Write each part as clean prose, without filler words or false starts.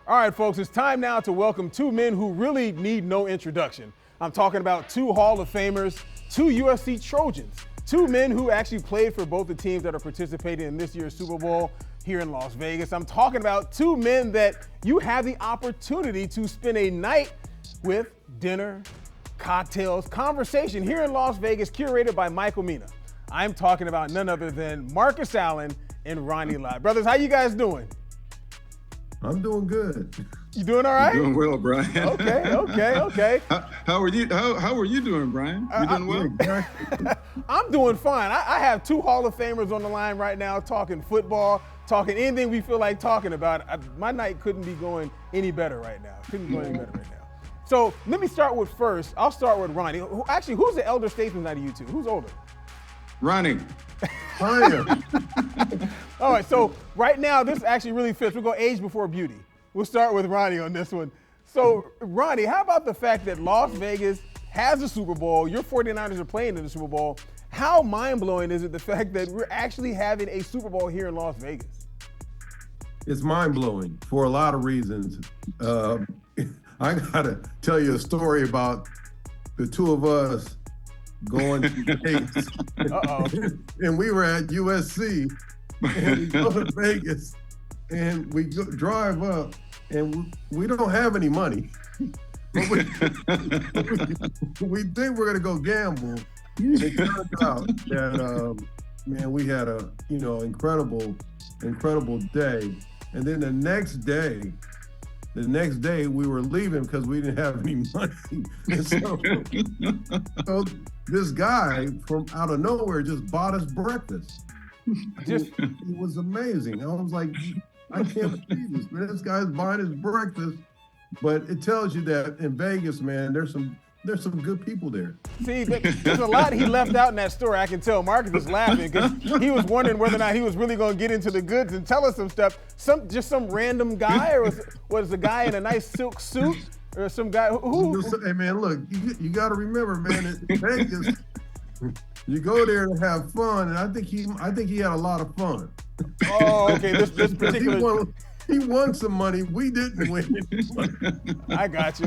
All right, folks, it's time now to welcome two men who really need no introduction. I'm talking about two Hall of Famers, two USC Trojans, two men who actually played for both the teams that are participating in this year's Super Bowl here in Las Vegas. I'm talking about two men that you have the opportunity to spend a night with, dinner, cocktails, conversation here in Las Vegas, curated by Michael Mina. I'm talking about none other than Marcus Allen and Ronnie Lott. Brothers, how you guys doing? I'm doing good. You doing all right? Doing well, Brian. Okay. How are you? How are you doing, Brian? You doing well? I'm doing fine. I have two Hall of Famers on the line right now, talking football, talking anything we feel like talking about. My night couldn't be going any better right now. So let me start with first. I'll start with Ronnie. Who's the elder statesman out of you two? Who's older? Ronnie. All right, so right now, this actually really fits. We're going to age before beauty. We'll start with Ronnie on this one. So, Ronnie, how about the fact that Las Vegas has a Super Bowl, your 49ers are playing in the Super Bowl? How mind-blowing is it, the fact that we're actually having a Super Bowl here in Las Vegas? It's mind-blowing for a lot of reasons. I got to tell you a story about the two of us going to Vegas. And we were at USC, and we go to Vegas, and we drive up, and we don't have any money. But we think we're going to go gamble. It turned out that, man, we had a, incredible day. And then the next day we were leaving because we didn't have any money. And so this guy from out of nowhere just bought us breakfast. It was amazing. I was like, I can't believe this, man. This guy's buying his breakfast. But it tells you that in Vegas, man, there's some good people there. See, there's a lot he left out in that story. I can tell Marcus is laughing because he was wondering whether or not he was really going to get into the goods and tell us some stuff. Some random guy, or was a guy in a nice silk suit, or some guy who? Hey, man, look, you got to remember, man, in Vegas, you go there to have fun, and I think he had a lot of fun. Oh, okay. This particular. He won some money. We didn't win. I got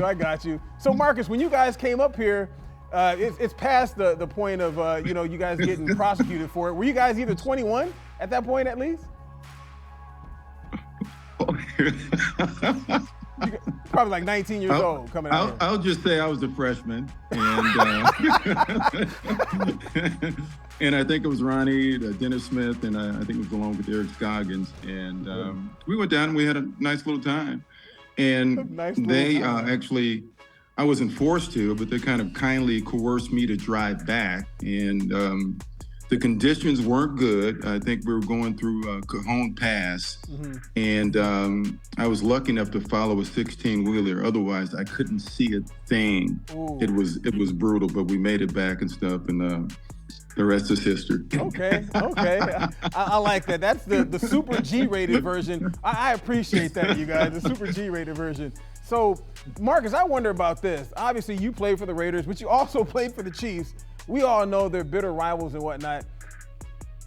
you. So, Marcus, when you guys came up here, it's past the point of you guys getting prosecuted for it. Were you guys either 21 at that point, at least? Probably like 19 years old coming out here. I'll just say I was a freshman, and I think it was Ronnie, Dennis Smith, and I think it was along with Eric Scoggins. And we went down and we had a nice little time. And actually, I wasn't forced to, but they kind of kindly coerced me to drive back. And the conditions weren't good. I think we were going through Cajon Pass. And I was lucky enough to follow a 16-wheeler. Otherwise, I couldn't see a thing. Ooh. It was brutal, but we made it back and stuff. And the rest is history. Okay. I like that. That's the super G-rated version. I appreciate that, you guys, the super G-rated version. So, Marcus, I wonder about this. Obviously, you played for the Raiders, but you also played for the Chiefs. We all know they're bitter rivals and whatnot.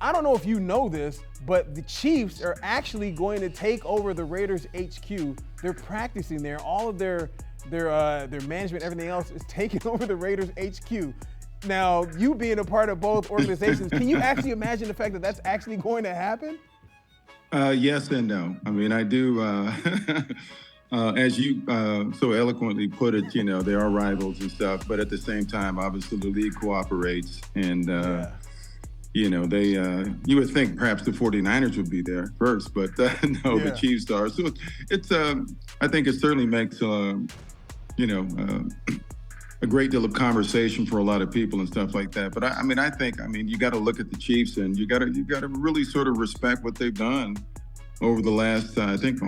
I don't know if you know this, but the Chiefs are actually going to take over the Raiders HQ. They're practicing there. All of their management, everything else is taking over the Raiders HQ. Now, you being a part of both organizations, can you actually imagine the fact that that's actually going to happen? Yes and no. I mean, I do. As you so eloquently put it, they are rivals and stuff, but at the same time, obviously the league cooperates, and they you would think perhaps the 49ers would be there first, but no, the Chiefs are. So it's I think it certainly makes a great deal of conversation for a lot of people and stuff like that. But I think you got to look at the Chiefs, and you got to really sort of respect what they've done over the last, I think,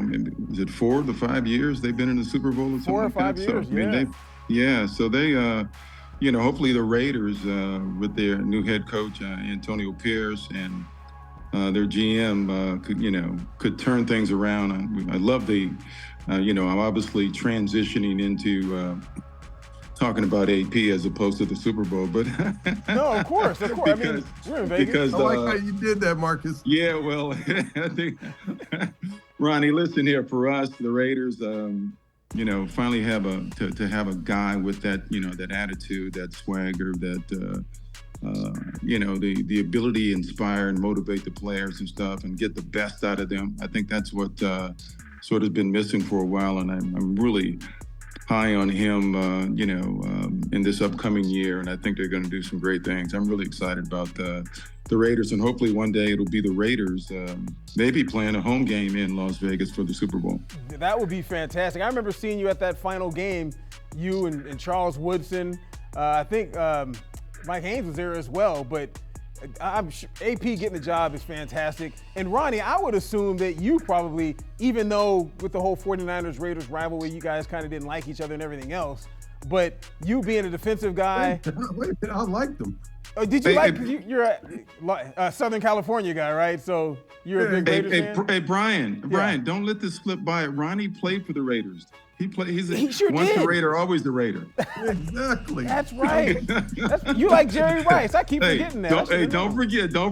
is it 4 to 5 years they've been in the Super Bowl? Or 4 or 5 years, So they, hopefully the Raiders with their new head coach, Antonio Pierce, and their GM could turn things around. I love I'm obviously transitioning into talking about AP as opposed to the Super Bowl, but no, of course. We're in Vegas. I like how you did that, Marcus. Yeah, well, I think Ronnie, listen here. For us, the Raiders, finally have to have a guy with that, that attitude, that swagger, that the ability to inspire and motivate the players and stuff, and get the best out of them. I think that's what sort of been missing for a while, and I'm really high on him, in this upcoming year, and I think they're going to do some great things. I'm really excited about the Raiders, and hopefully one day it'll be the Raiders maybe playing a home game in Las Vegas for the Super Bowl. That would be fantastic. I remember seeing you at that final game, you and Charles Woodson. I think Mike Haynes was there as well, but I'm sure AP getting the job is fantastic. And Ronnie, I would assume that you probably, even though with the whole 49ers-Raiders rivalry, you guys kind of didn't like each other and everything else, but you being a defensive guy. Wait, I liked them. Oh, did you you're a Southern California guy, right? So you're a big Raiders fan? Hey, Brian, don't let this slip by. Ronnie played for the Raiders. He sure once did. the Raider, always the Raider. Exactly. That's right. You like Jerry Rice. I keep forgetting that. Don't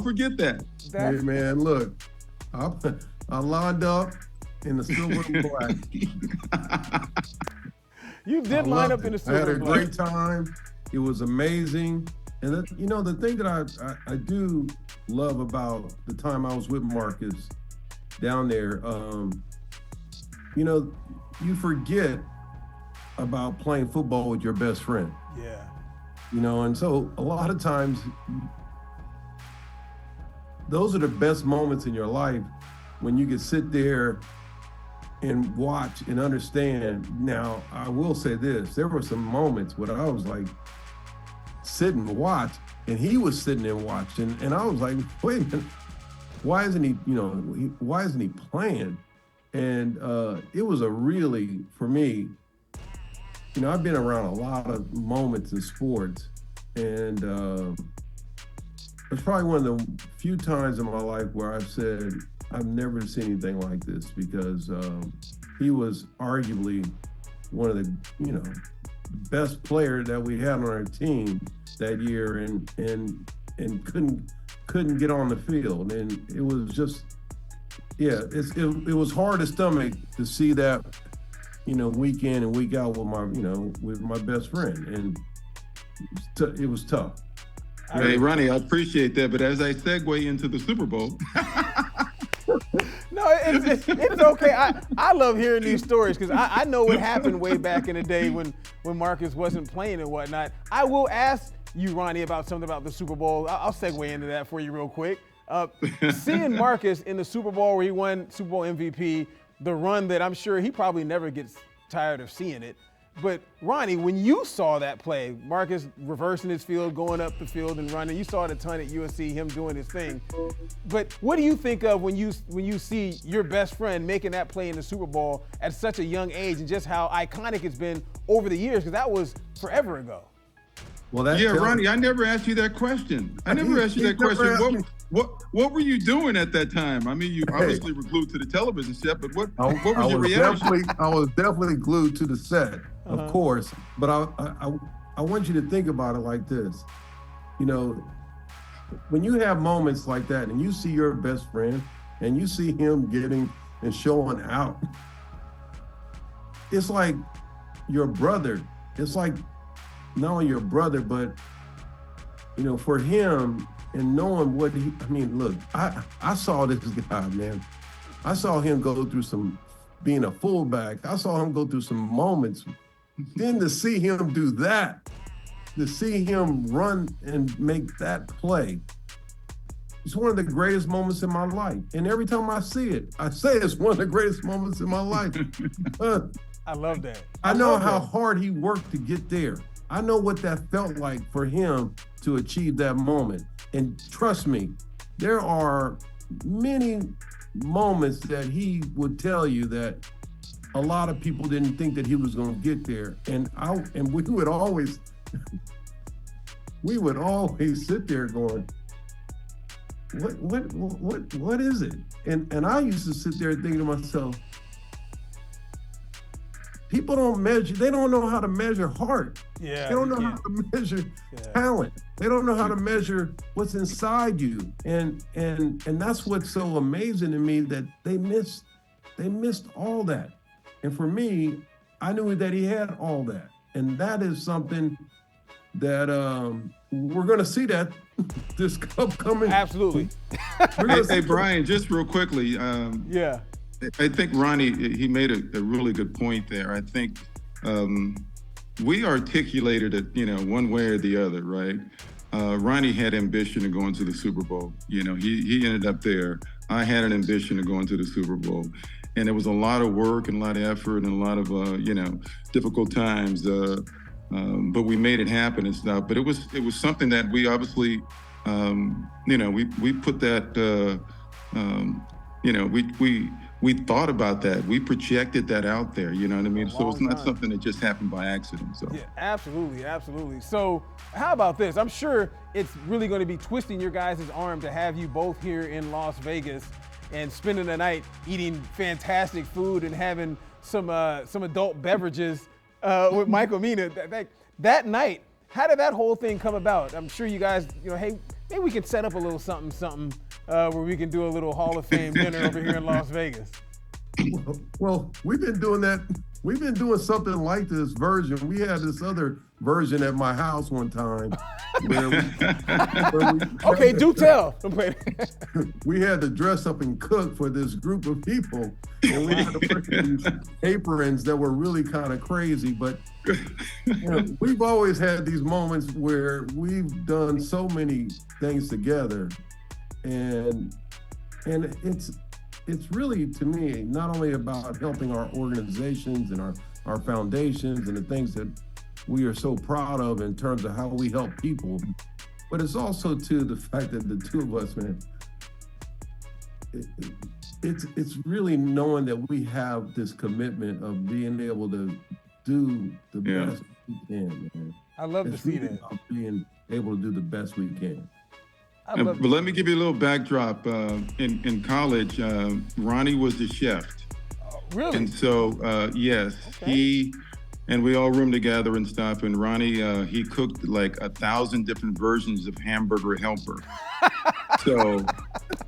forget that. Hey, man, look, I lined up in the silver and black. You did line up in the silver and black. I had a great time. It was amazing. And the thing that I do love about the time I was with Marcus down there, you forget about playing football with your best friend. Yeah. And so a lot of times, those are the best moments in your life when you can sit there and watch and understand. Now, I will say this, there were some moments where I was like, sit and watch, and he was sitting and watching, and I was like, wait a minute, why isn't he playing? And it was for me, I've been around a lot of moments in sports, and it's probably one of the few times in my life where I've said, I've never seen anything like this, because he was arguably one of the, best player that we had on our team that year, and couldn't get on the field. And it was just, it was hard to stomach to see that, week in and week out with my best friend. And it was tough. Hey, Ronnie, I appreciate that. But as I segue into the Super Bowl. No, it's okay. I love hearing these stories, because I know what happened way back in the day when Marcus wasn't playing and whatnot. I will ask you, Ronnie, about something about the Super Bowl. I'll segue into that for you real quick. Seeing Marcus in the Super Bowl where he won Super Bowl MVP, the run that I'm sure he probably never gets tired of seeing it. But Ronnie, when you saw that play, Marcus reversing his field, going up the field and running, you saw it a ton at USC, him doing his thing. But what do you think of when you see your best friend making that play in the Super Bowl at such a young age, and just how iconic it's been over the years? Because that was forever ago. Well, Ronnie, I never asked you that question. What were you doing at that time? I mean, you obviously were glued to the television set, but what was your reaction? I was definitely glued to the set, of course. But I want you to think about it like this. When you have moments like that and you see your best friend and you see him getting and showing out, it's like your brother. It's like not only your brother, but, for him, and knowing what look, I saw this guy, man. I saw him go through being a fullback. I saw him go through some moments. Then to see him do that, to see him run and make that play, it's one of the greatest moments in my life. And every time I see it, I say it's one of the greatest moments in my life. I love that. I know how hard he worked to get there. I know what that felt like for him to achieve that moment. And trust me, there are many moments that he would tell you that a lot of people didn't think that he was going to get there. And we would always sit there going, what is it? And I used to sit there thinking to myself, people they don't know how to measure heart. Yeah, they don't know how to measure talent. They don't know how to measure what's inside you. And that's what's so amazing to me, that they miss they missed all that. And for me, I knew that he had all that. And that is something that we're going to see that this upcoming. Absolutely. Hey, Brian, just real quickly. Yeah. I think Ronnie, he made a really good point there. I think we articulated it, one way or the other, right? Ronnie had ambition to go into the Super Bowl. He ended up there. I had an ambition to go into the Super Bowl. And it was a lot of work and a lot of effort and a lot of, difficult times. But we made it happen and stuff. But it was something that we obviously, we put that, we thought about that. We projected that out there, you know what I mean? So it's not something that just happened by accident. So yeah, absolutely, absolutely. So how about this? I'm sure it's really going to be twisting your guys' arm to have you both here in Las Vegas and spending the night eating fantastic food and having some adult beverages with Michael Mina. That night, how did that whole thing come about? I'm sure you guys, hey, maybe we can set up a little something where we can do a little Hall of Fame dinner over here in Las Vegas. Well, we've been doing that. We've been doing something like this version. We had this other version at my house one time. Okay, do tell. We had to dress up and cook for this group of people. And we had to put these aprons that were really kind of crazy. But we've always had these moments where we've done so many things together. And it's really, to me, not only about helping our organizations and our foundations and the things that we are so proud of in terms of how we help people, but it's also to the fact that the two of us, man, it's really knowing that we have this commitment of being able to do the best we can, man. I love to see that. About being able to do the best we can. But let me give you a little backdrop. In college, Ronnie was the chef. Oh, really? And so, yes, okay. And we all roomed together and stuff. And Ronnie, he cooked like 1,000 different versions of Hamburger Helper. So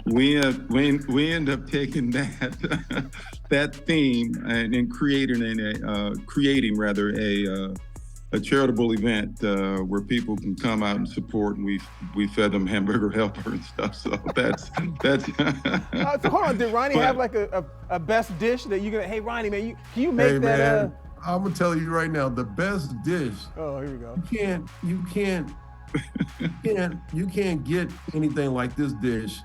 we end up taking that theme and creating a charitable event where people can come out and support, and we fed them Hamburger Helper and stuff. So that's. So hold on, did Ronnie have like a best dish that hey Ronnie, man, can you make that? Man, I'm gonna tell you right now, the best dish. Oh, here we go. You can't get anything like this dish.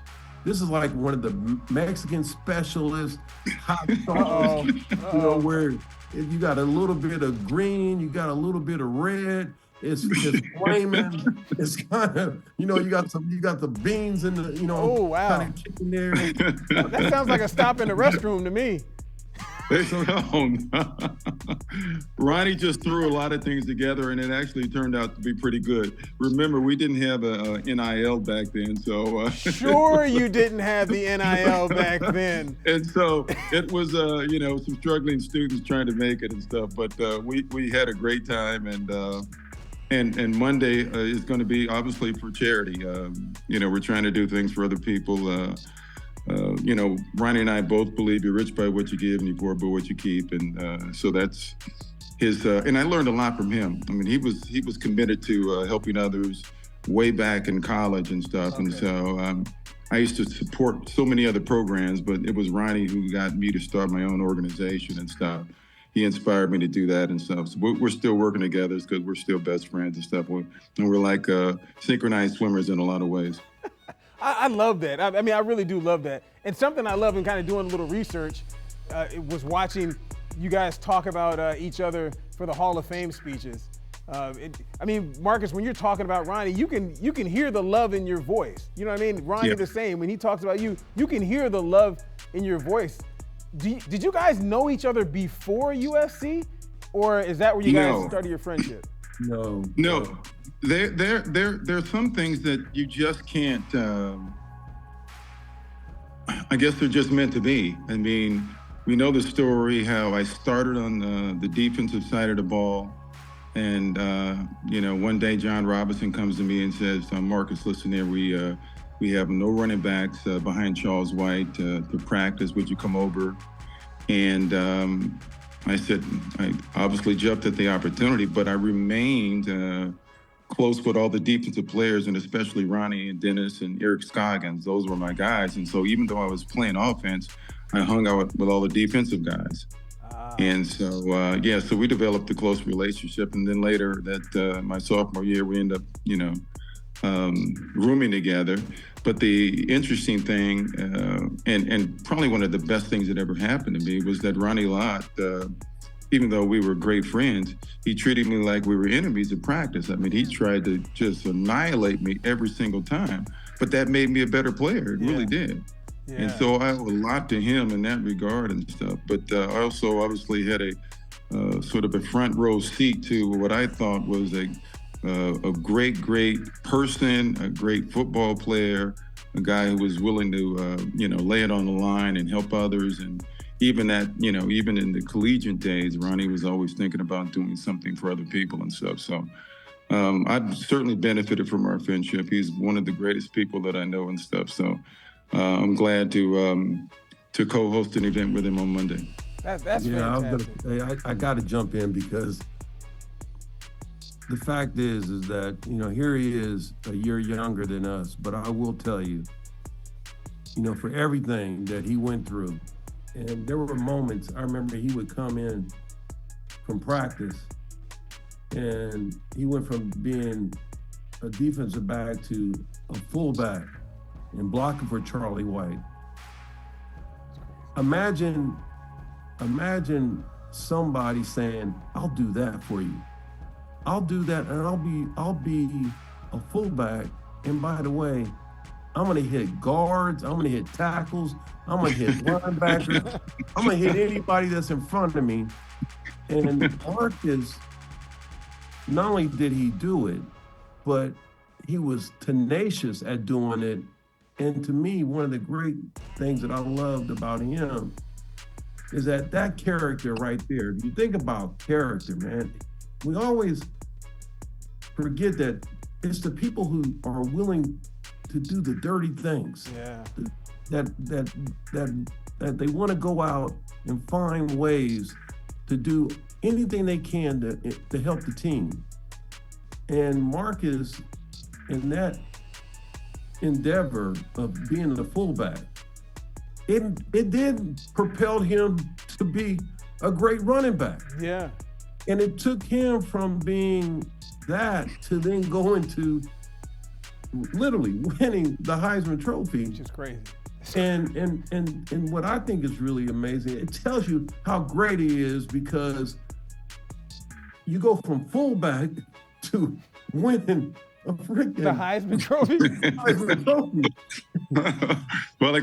This is like one of the Mexican specialist hot sauce. Where you got a little bit of green, you got a little bit of red. It's flaming. It's kind of, you got the beans in the, oh, wow, kind of chicken there. That sounds like a stop in the restroom to me. Ronnie just threw a lot of things together, and it actually turned out to be pretty good. Remember, we didn't have a NIL back then, so sure, you didn't have the NIL back then, and so it was some struggling students trying to make it and stuff. But we had a great time, and Monday is going to be obviously for charity. We're trying to do things for other people. Ronnie and I both believe you're rich by what you give and you're poor by what you keep. And so that's his, and I learned a lot from him. I mean, he was committed to helping others way back in college and stuff. Okay. And so I used to support so many other programs, but it was Ronnie who got me to start my own organization and stuff. He inspired me to do that and stuff. So we're still working together because we're still best friends and stuff. And we're like synchronized swimmers in a lot of ways. I love that. I mean, I really do love that. And something I love in kind of doing a little research it was watching you guys talk about each other for the Hall of Fame speeches. Marcus, when you're talking about Ronnie, you can hear the love in your voice. You know what I mean? Ronnie the same. When he talks about you, you can hear the love in your voice. Did you guys know each other before USC, or is that where you guys started your friendship? No. There's some things that you just can't. I guess they're just meant to be. I mean, we know the story how I started on the defensive side of the ball, and one day John Robinson comes to me and says, "Marcus, listen here, we have no running backs behind Charles White to practice. Would you come over?" And I said, I obviously jumped at the opportunity, but I remained close with all the defensive players, and especially Ronnie and Dennis and Eric Scoggins. Those were my guys. And so even though I was playing offense, I hung out with all the defensive guys. And so, so we developed a close relationship. And then later that my sophomore year, we ended up, rooming together. But the interesting thing, and probably one of the best things that ever happened to me, was that Ronnie Lott, even though we were great friends, he treated me like we were enemies at practice. I mean, he tried to just annihilate me every single time, but that made me a better player. It really did. Yeah. And so I owe a lot to him in that regard and stuff. But I also obviously had a sort of a front row seat to what I thought was a great person, a great football player, a guy who was willing to, lay it on the line and help others. And even even in the collegiate days, Ronnie was always thinking about doing something for other people and stuff. So I've certainly benefited from our friendship. He's one of the greatest people that I know and stuff. So I'm glad to co-host an event with him on Monday. That's fantastic. I got to jump in because the fact is that, here he is a year younger than us, but I will tell you, for everything that he went through, and there were moments, I remember he would come in from practice and he went from being a defensive back to a fullback and blocking for Charlie White. Imagine somebody saying, "I'll do that for you. I'll do that, and I'll be a fullback. And by the way, I'm gonna hit guards, I'm gonna hit tackles, I'm gonna hit linebackers, I'm gonna hit anybody that's in front of me." And Marcus, not only did he do it, but he was tenacious at doing it. And to me, one of the great things that I loved about him is that character right there. If you think about character, man, we always forget that it's the people who are willing to do the dirty things. Yeah. That they want to go out and find ways to do anything they can to help the team. And Marcus, in that endeavor of being the fullback, it did propel him to be a great running back. Yeah. And it took him from being that to then going to literally winning the Heisman Trophy. Which is crazy. And what I think is really amazing, it tells you how great he is, because you go from fullback to winning the Heisman Trophy. Heisman Trophy. Well,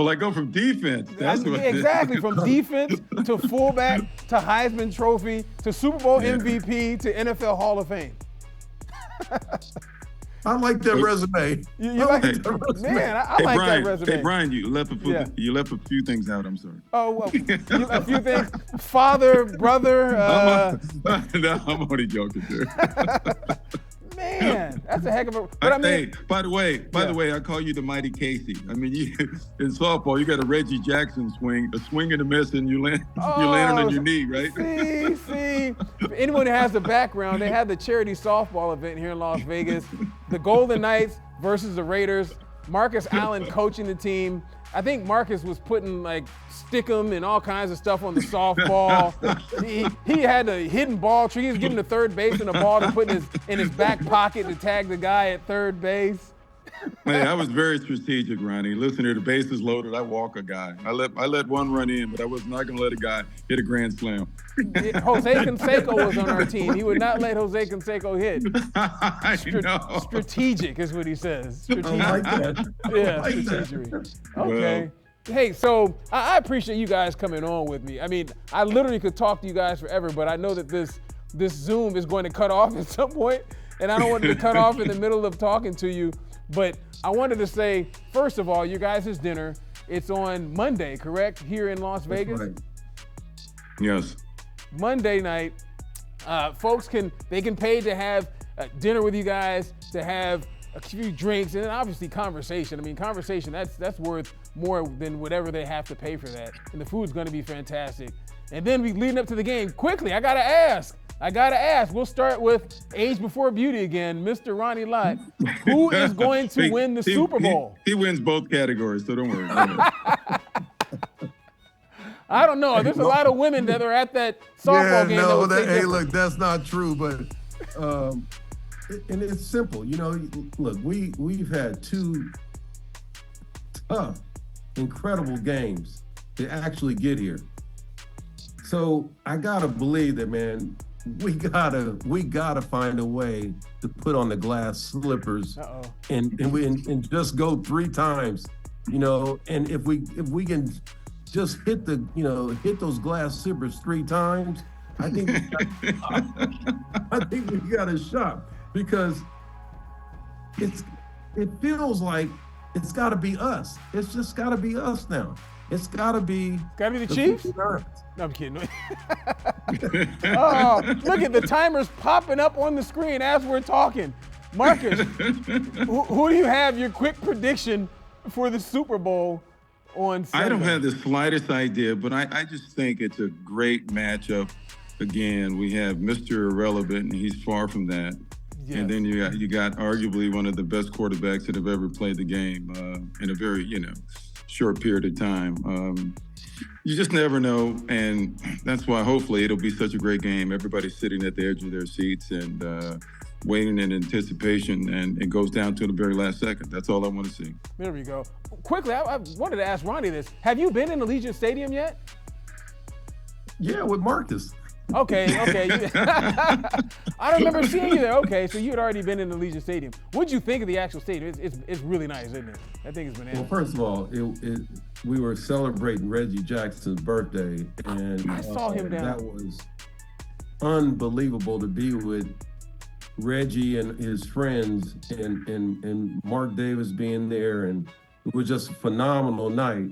I go from defense. That's what exactly from defense to fullback to Heisman Trophy to Super Bowl MVP to NFL Hall of Fame. I like that resume. You like that resume? Man, I like Brian, that resume. Hey, Brian, you left a few things out. I'm sorry. Oh, well, a few things. Father, brother. No, I'm only joking, dude. Man, that's a heck of a. But I mean, hey, by the way, I call you the mighty Casey. I mean, in softball, you got a Reggie Jackson swing, a swing and a miss, and you land on your knee, right? See. For anyone who has a background, they had the charity softball event here in Las Vegas. The Golden Knights versus the Raiders. Marcus Allen coaching the team. I think Marcus was putting like stickum and all kinds of stuff on the softball. he had a hidden ball tree. He was giving the third baseman a ball to put in his back pocket to tag the guy at third base. Man, I was very strategic, Ronnie. Listen here, the base is loaded. I walk a guy. I let one run in, but I was not going to let a guy hit a grand slam. Jose Canseco was on our team. He would not let Jose Canseco hit. Strategic is what he says. Strategic. I like that. Yeah, like strategic. That. Okay. Well, hey, so I appreciate you guys coming on with me. I mean, I literally could talk to you guys forever, but I know that this Zoom is going to cut off at some point, and I don't want it to cut off in the middle of talking to you. But I wanted to say, first of all, you guys' dinner, it's on Monday, correct? Here in Las Vegas? Right. Yes. Monday night, folks can pay to have dinner with you guys, to have a few drinks, and obviously conversation. I mean, conversation, that's worth more than whatever they have to pay for that. And the food's going to be fantastic. And then we leading up to the game. Quickly, I got to ask. We'll start with age before beauty again, Mr. Ronnie Lott. Who is going to win the Super Bowl? He wins both categories, so don't worry. I don't know. There's a lot of women that are at that softball game. Hey, look, that's not true. But and it's simple. You know, look, we've had 2 tough, incredible games to actually get here. So I gotta believe that, man. We gotta find a way to put on the glass slippers and just go 3 times. You know, and if we can just hit those glass slippers 3 times, I think we got a shot, because it feels like it's got to be us. It's just got to be us now. It's got to be the Chiefs. No, I'm kidding. Oh, look at the timers popping up on the screen as we're talking. Marcus, who do you have your quick prediction for the Super Bowl on Sunday? I don't have the slightest idea, but I just think it's a great matchup. Again, we have Mr. Irrelevant, and he's far from that. Yes. And then you got arguably one of the best quarterbacks that have ever played the game in a very short period of time. You just never know, and that's why hopefully it'll be such a great game. Everybody's sitting at the edge of their seats and waiting in anticipation, and it goes down to the very last second. That's all I want to see. There we go. Quickly, I wanted to ask Ronnie this. Have you been in Allegiant Stadium yet? Yeah, with Marcus. Okay. I don't remember seeing you there. Okay, so you had already been in Allegiant Stadium. What'd you think of the actual stadium? It's really nice, isn't it? I think it's bananas. Well, first of all, we were celebrating Reggie Jackson's birthday, and I saw him down. That was unbelievable to be with Reggie and his friends, and Mark Davis being there, and it was just a phenomenal night.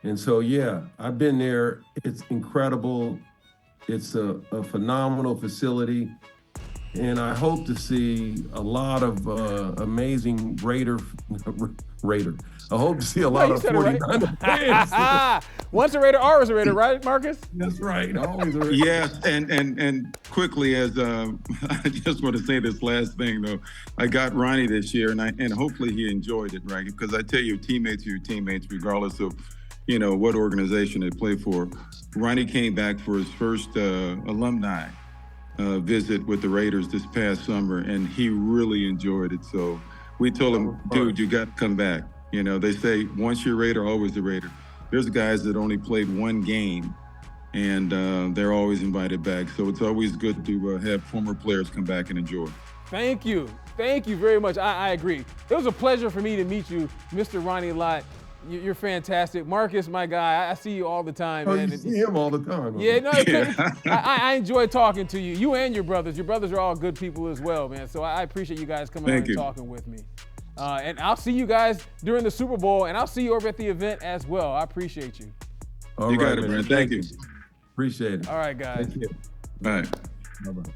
And so, yeah, I've been there. It's incredible. It's a phenomenal facility, and I hope to see a lot of amazing Raider. I hope to see a lot of 49er fans. Once a Raider, always a Raider, right, Marcus? That's right, always a Raider. Yes, and quickly, as I just want to say this last thing though, I got Ronnie this year, and hopefully he enjoyed it, right? Because I tell you, teammates are your teammates, regardless of what organization they play for. Ronnie came back for his first alumni visit with the Raiders this past summer, and he really enjoyed it. So we told him, dude, you got to come back. They say once you're a Raider, always a Raider. There's guys that only played 1 game, and they're always invited back. So it's always good to have former players come back and enjoy. Thank you very much. I agree. It was a pleasure for me to meet you, Mr. Ronnie Lott. You're fantastic. Marcus, my guy, I see you all the time, man. You see him all the time. Yeah, no, I enjoy talking to you. You and your brothers. Your brothers are all good people as well, man. So I appreciate you guys coming on and talking with me. And I'll see you guys during the Super Bowl, and I'll see you over at the event as well. I appreciate you. You got it, man. Thank you. Appreciate it. All right, guys. Thank you. Bye. Bye-bye.